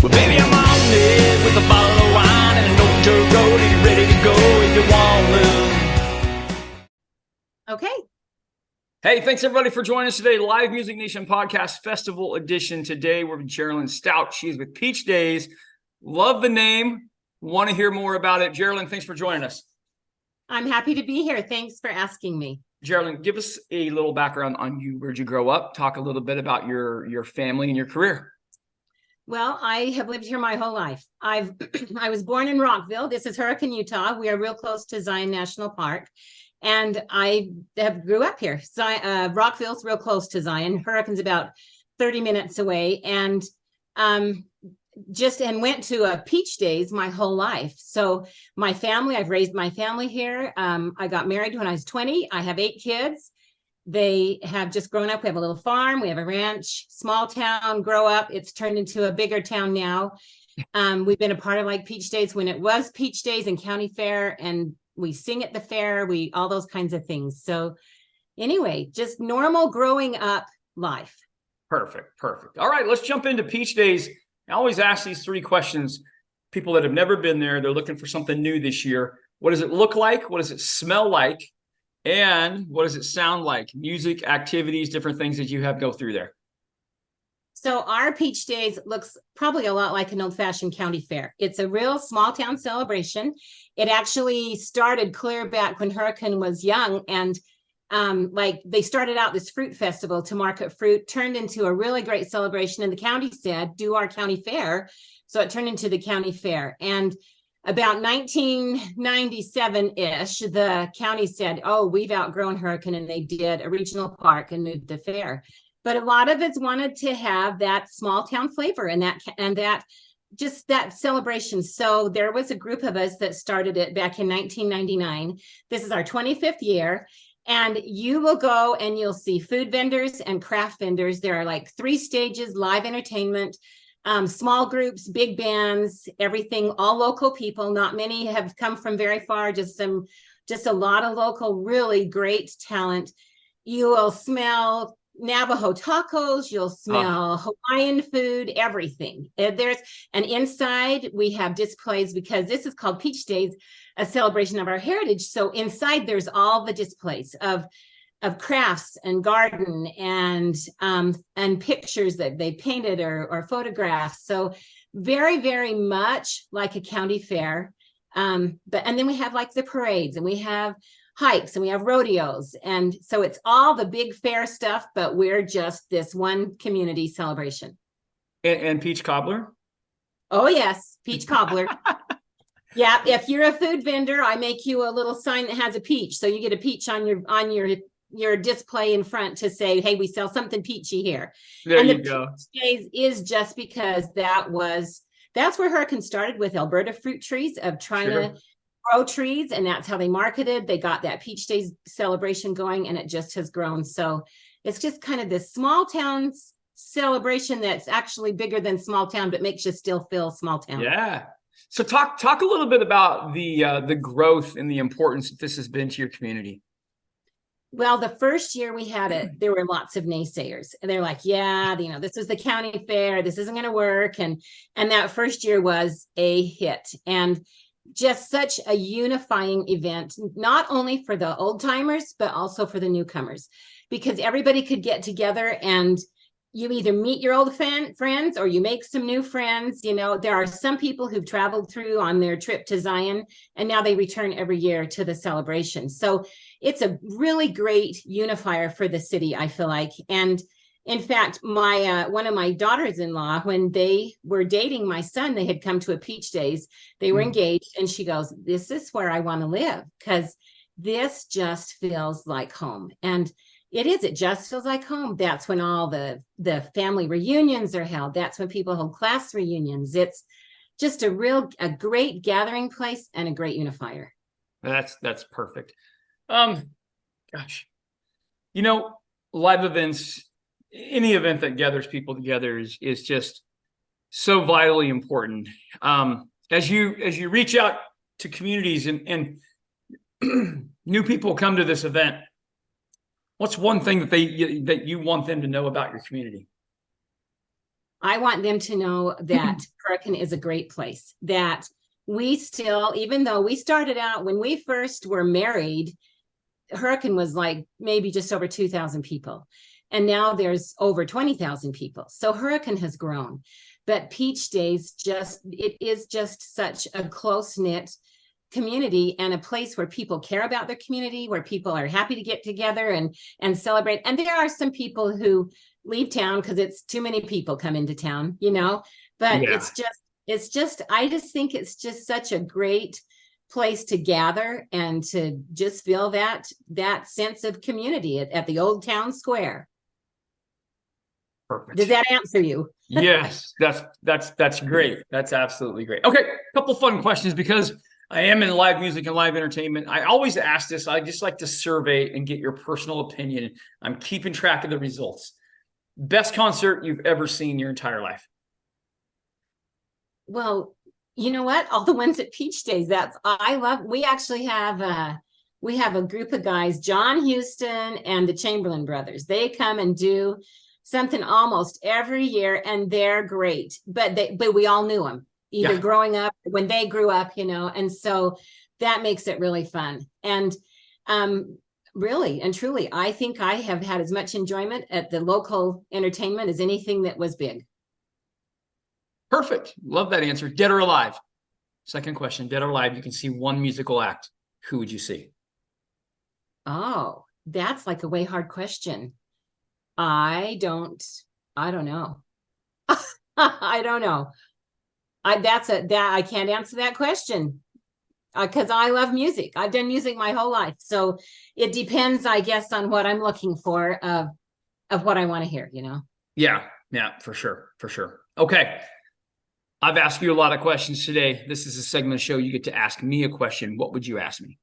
Well, baby, I'm on it with a bottle of wine and an old dirt road, and you're ready to go if you want to. Okay. Hey, thanks everybody for joining us today. Live Music Nation Podcast Festival Edition. Today we're with Jarolyn Stout. She's with Peach Days. Love the name. Want to hear more about it. Jarolyn, thanks for joining us. I'm happy to be here. Thanks for asking me. Jarolyn, give us a little background on you. Where'd you grow up? Talk a little bit about your family and your career. Well, I have lived here my whole life. I was born in Rockville. This is Hurricane, Utah. We are real close to Zion National Park. And I have grew up here. Rockville's real close to Zion. Hurricane's about 30 minutes away. And went to a Peach Days my whole life. So I've raised my family here. I got married when I was 20. I have 8 kids. They have just grown up. We have a little farm. We have a ranch, small town, grow up. It's turned into a bigger town now. We've been a part of like Peach Days when it was Peach Days and County Fair, and we sing at the fair, all those kinds of things. So anyway, just normal growing up life. Perfect. All right, let's jump into Peach Days. I always ask these 3 questions. People that have never been there, they're looking for something new this year. What does it look like? What does it smell like? And what does it sound like? Music, activities, different things that you have go through there. So our Peach Days looks probably a lot like an old-fashioned county fair. It's a real small town celebration. It actually started clear back when Hurricane was young, and they started out this fruit festival to market fruit, turned into a really great celebration, and the county said, do our county fair. So it turned into the county fair. And about 1997-ish, the county said, oh, we've outgrown Hurricane, and they did a regional park and moved the fair. But a lot of us wanted to have that small town flavor and that celebration. So there was a group of us that started it back in 1999. This is our 25th year. And you will go and you'll see food vendors and craft vendors. There are like 3 stages, live entertainment, small groups, big bands, everything, all local people. Not many have come from very far, just a lot of local, really great talent. You will smell Navajo tacos, you'll smell Hawaiian food, everything. And inside we have displays, because this is called Peach Days, a celebration of our heritage. So inside there's all the displays of crafts and garden and pictures that they painted or photographs. So very, very much like a county fair. And then we have like the parades, and we have hikes, and we have rodeos. And so it's all the big fair stuff, but we're just this one community celebration. And peach cobbler? Oh yes, peach cobbler. Yeah, if you're a food vendor, I make you a little sign that has a peach. So you get a peach on your display in front to say, hey, we sell something peachy here. There you go. Peach Days is just because that's where Hurricane started, with Alberta fruit trees, of trying to grow trees, and that's how they marketed. They got that Peach Days celebration going, and it just has grown. So it's just kind of this small town celebration that's actually bigger than small town, but makes you still feel small town. Yeah. So talk a little bit about the growth and the importance that this has been to your community. Well, the first year we had it, there were lots of naysayers, and they're like, yeah, this is the county fair, this isn't going to work. And that first year was a hit, and just such a unifying event, not only for the old timers, but also for the newcomers, because everybody could get together, and you either meet your old friends or you make some new friends. There are some people who've traveled through on their trip to Zion, and now they return every year to the celebration. So it's a really great unifier for the city, I feel like. And in fact, one of my daughters-in-law, when they were dating my son, they had come to a Peach Days. They were engaged, and she goes, this is where I want to live, because this just feels like home. And it just feels like home. That's when all the family reunions are held. That's when people hold class reunions. It's just a great gathering place and a great unifier. That's perfect. Gosh, live events, any event that gathers people together is just so vitally important. As you reach out to communities and new people come to this event, what's one thing that you want them to know about your community? I want them to know that Hurricane is a great place, that we still, even though we started out when we first were married, Hurricane was like maybe just over 2,000 people. And now there's over 20,000 people. So Hurricane has grown. But Peach Days it is just such a close-knit community and a place where people care about their community, where people are happy to get together and celebrate. And there are some people who leave town because it's too many people come into town, but Yeah. I just think it's just such a great place to gather and to just feel that sense of community at the old town square. Perfect. Does that answer you? Yes, that's great. That's absolutely great. Okay, a couple fun questions because I am in live music and live entertainment. I always ask this. I just like to survey and get your personal opinion. I'm keeping track of the results. Best concert you've ever seen in your entire life? Well, you know what? All the ones at Peach Days. We actually have a group of guys, John Houston and the Chamberlain brothers. They come and do something almost every year, and they're great. But we all knew them either growing up, when they grew up, and so that makes it really fun. And really and truly, I think I have had as much enjoyment at the local entertainment as anything that was big. Perfect. Love that answer. Dead or alive? Second question, dead or alive, you can see one musical act. Who would you see? Oh, that's like a way hard question. I don't know. I don't know. I can't answer that question because I love music. I've done music my whole life. So it depends, I guess, on what I'm looking for of what I want to hear, Yeah, for sure. Okay. I've asked you a lot of questions today. This is a segment of the show. You get to ask me a question. What would you ask me?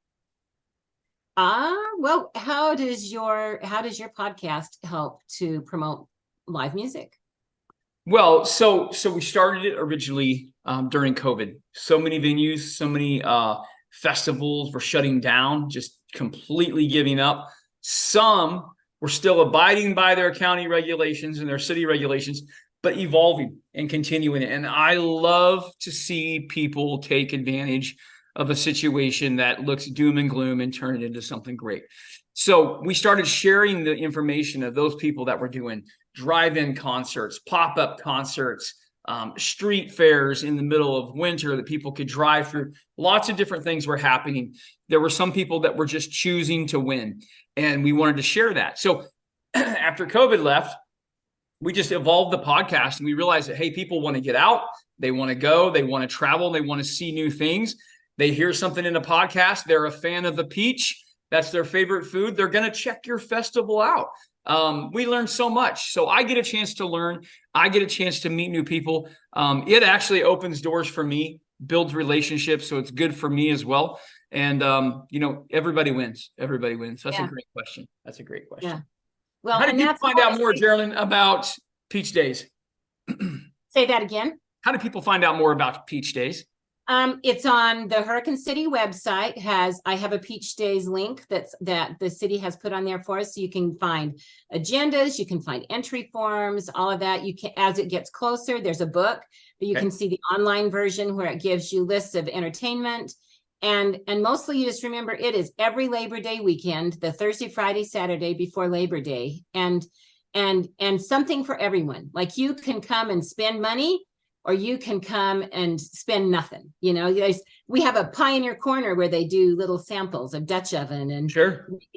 Well, how does your podcast help to promote live music? Well, so we started it originally during COVID. So many venues, so many festivals were shutting down, just completely giving up. Some were still abiding by their county regulations and their city regulations, but evolving and continuing. And I love to see people take advantage of a situation that looks doom and gloom and turn it into something great. So we started sharing the information of those people that were doing drive-in concerts, pop-up concerts, street fairs in the middle of winter that people could drive through. Lots of different things were happening. There were some people that were just choosing to win, and we wanted to share that. So after COVID left, we just evolved the podcast, and we realized that, hey, people want to get out, they want to go, they want to travel, they want to see new things. They hear something in a podcast, they're a fan of the peach, that's their favorite food, they're going to check your festival out. We learned so much. So I get a chance to learn. I get a chance to meet new people. It actually opens doors for me, builds relationships. So it's good for me as well. And, everybody wins. Everybody wins. That's a great question. That's a great question. Yeah. Well, how did people find out more, Jarolyn, about Peach Days? Say that again. How do people find out more about Peach Days? It's on the Hurricane City website. I have a Peach Days link that the city has put on there for us. So you can find agendas, you can find entry forms, all of that. You can, as it gets closer, there's a book, but you can see the online version where it gives you lists of entertainment. And mostly you just remember it is every Labor Day weekend, the Thursday, Friday, Saturday before Labor Day, and something for everyone. Like you can come and spend money, or you can come and spend nothing. We have a Pioneer Corner where they do little samples of Dutch oven and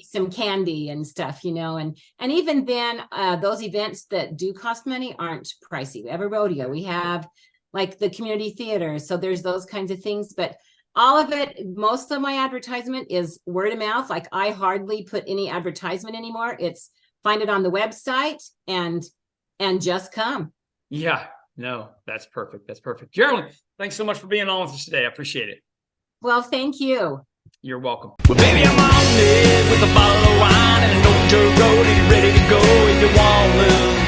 some candy and stuff, and even then those events that do cost money aren't pricey. We have a rodeo, we have like the community theater. So there's those kinds of things, but all of it, most of my advertisement is word of mouth. Like I hardly put any advertisement anymore. It's find it on the website and just come. Yeah. No, that's perfect. That's perfect. Jarolyn, thanks so much for being on with us today. I appreciate it. Well, thank you. You're welcome. Well, baby, I'm on it with a bottle of wine and an old dirt road. Are you ready to go if you want to?